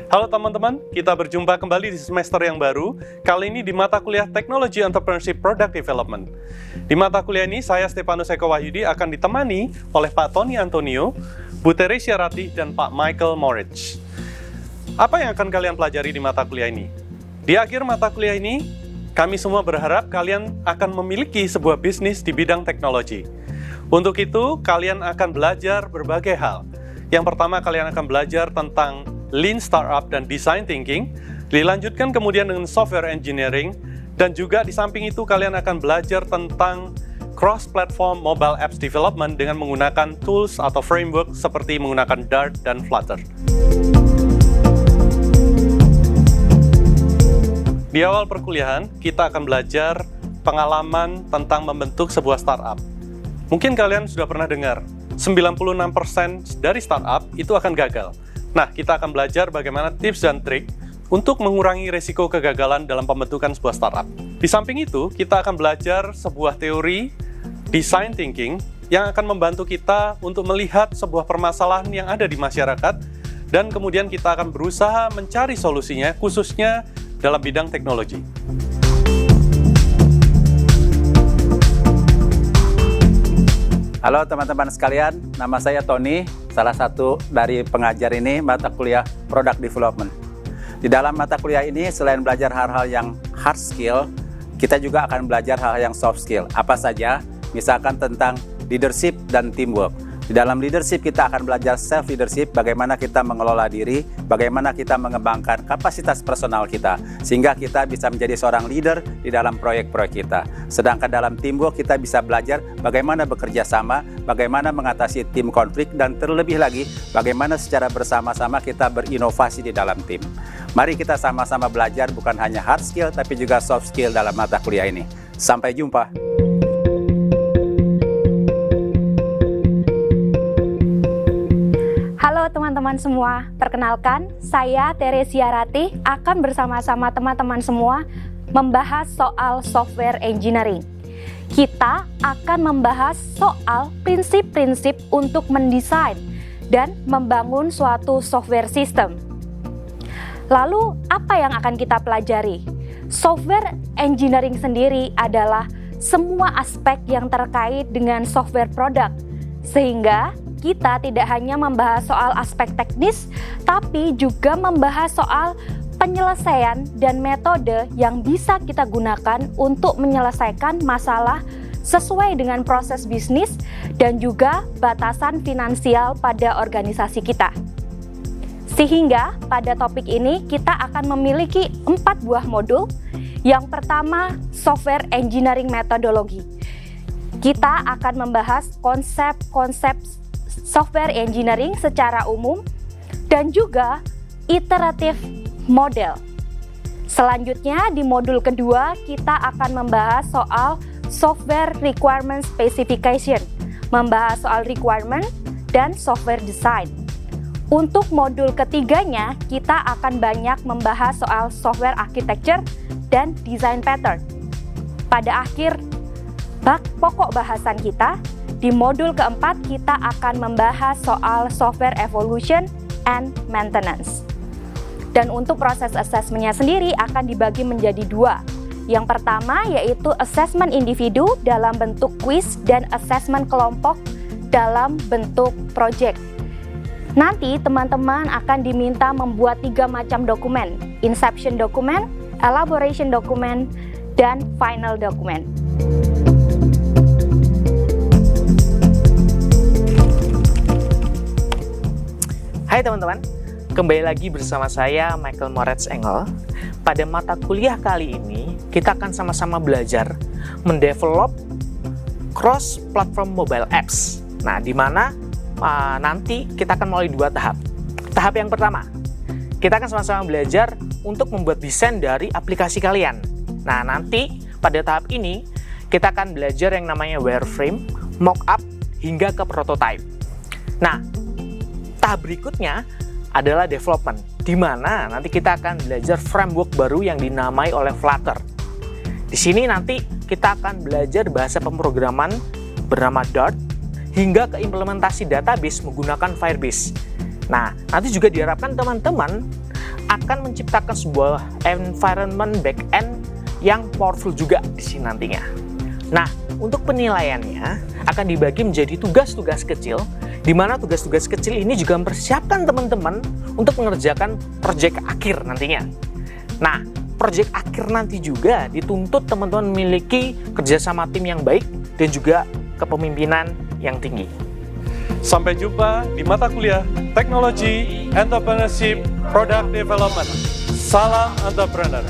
Halo teman-teman, kita berjumpa kembali di semester yang baru, kali ini di mata kuliah Technology Entrepreneurship Product Development. Di mata kuliah ini, saya Stefanus Eko Wahyudi akan ditemani oleh Pak Tony Antonio, Bu Teresia Ratih, dan Pak Michael Moritz. Apa yang akan kalian pelajari di mata kuliah ini? Di akhir mata kuliah ini, kami semua berharap kalian akan memiliki sebuah bisnis di bidang teknologi. Untuk itu, kalian akan belajar berbagai hal. Yang pertama, kalian akan belajar tentang Lean Startup dan Design Thinking, dilanjutkan kemudian dengan Software Engineering, dan juga di samping itu kalian akan belajar tentang Cross-Platform Mobile Apps Development dengan menggunakan tools atau framework seperti menggunakan Dart dan Flutter. Di awal perkuliahan, kita akan belajar pengalaman tentang membentuk sebuah startup. Mungkin kalian sudah pernah dengar, 96% dari startup itu akan gagal. Nah, kita akan belajar bagaimana tips dan trik untuk mengurangi risiko kegagalan dalam pembentukan sebuah startup. Di samping itu, kita akan belajar sebuah teori design thinking yang akan membantu kita untuk melihat sebuah permasalahan yang ada di masyarakat dan kemudian kita akan berusaha mencari solusinya, khususnya dalam bidang teknologi. Halo teman-teman sekalian, nama saya Tony, salah satu dari pengajar ini mata kuliah Product Development. Di dalam mata kuliah ini selain belajar hal-hal yang hard skill, kita juga akan belajar hal-hal yang soft skill. Apa saja? Misalkan tentang leadership dan teamwork. Di dalam leadership kita akan belajar self-leadership, bagaimana kita mengelola diri, bagaimana kita mengembangkan kapasitas personal kita, sehingga kita bisa menjadi seorang leader di dalam proyek-proyek kita. Sedangkan dalam teamwork kita bisa belajar bagaimana bekerja sama, bagaimana mengatasi tim konflik, dan terlebih lagi bagaimana secara bersama-sama kita berinovasi di dalam tim. Mari kita sama-sama belajar bukan hanya hard skill, tapi juga soft skill dalam mata kuliah ini. Sampai jumpa. Halo teman-teman semua, perkenalkan saya Teresia Ratih akan bersama-sama teman-teman semua membahas soal software engineering. Kita akan membahas soal prinsip-prinsip untuk mendesain dan membangun suatu software system. Lalu apa yang akan kita pelajari? Software engineering sendiri adalah semua aspek yang terkait dengan software product, sehingga kita tidak hanya membahas soal aspek teknis, tapi juga membahas soal penyelesaian dan metode yang bisa kita gunakan untuk menyelesaikan masalah sesuai dengan proses bisnis dan juga batasan finansial pada organisasi kita. Sehingga pada topik ini kita akan memiliki 4 buah modul. Yang pertama, Software Engineering Methodology. Kita akan membahas konsep-konsep software engineering secara umum dan juga iterative model. Selanjutnya di modul kedua kita akan membahas soal software requirement specification, membahas soal requirement dan software design. Untuk modul ketiganya kita akan banyak membahas soal software architecture dan design pattern. Pada akhir pokok bahasan kita, di modul keempat kita akan membahas soal software evolution and maintenance. Dan untuk proses assessment-nya sendiri akan dibagi menjadi 2. Yang pertama yaitu assessment individu dalam bentuk quiz dan assessment kelompok dalam bentuk project. Nanti teman-teman akan diminta membuat 3 macam dokumen: inception document, elaboration document, dan final document. Hai teman-teman, kembali lagi bersama saya Michael Moritz Engel. Pada mata kuliah kali ini, kita akan sama-sama belajar mendevelop cross-platform mobile apps. Nah, di mana nanti kita akan melalui 2 tahap. Tahap yang pertama, kita akan sama-sama belajar untuk membuat desain dari aplikasi kalian. Nah, nanti pada tahap ini, kita akan belajar yang namanya wireframe, mockup, hingga ke prototype. Nah, tahap berikutnya adalah development, di mana nanti kita akan belajar framework baru yang dinamai oleh Flutter. Di sini nanti kita akan belajar bahasa pemrograman bernama Dart hingga ke implementasi database menggunakan Firebase. Nah, nanti juga diharapkan teman-teman akan menciptakan sebuah environment back-end yang powerful juga di sini nantinya. Nah, untuk penilaiannya akan dibagi menjadi tugas-tugas kecil, di mana tugas-tugas kecil ini juga mempersiapkan teman-teman untuk mengerjakan proyek akhir nantinya. Nah, proyek akhir nanti juga dituntut teman-teman memiliki kerjasama tim yang baik dan juga kepemimpinan yang tinggi. Sampai jumpa di mata kuliah Teknologi, Entrepreneurship, Product Development. Salam entrepreneur.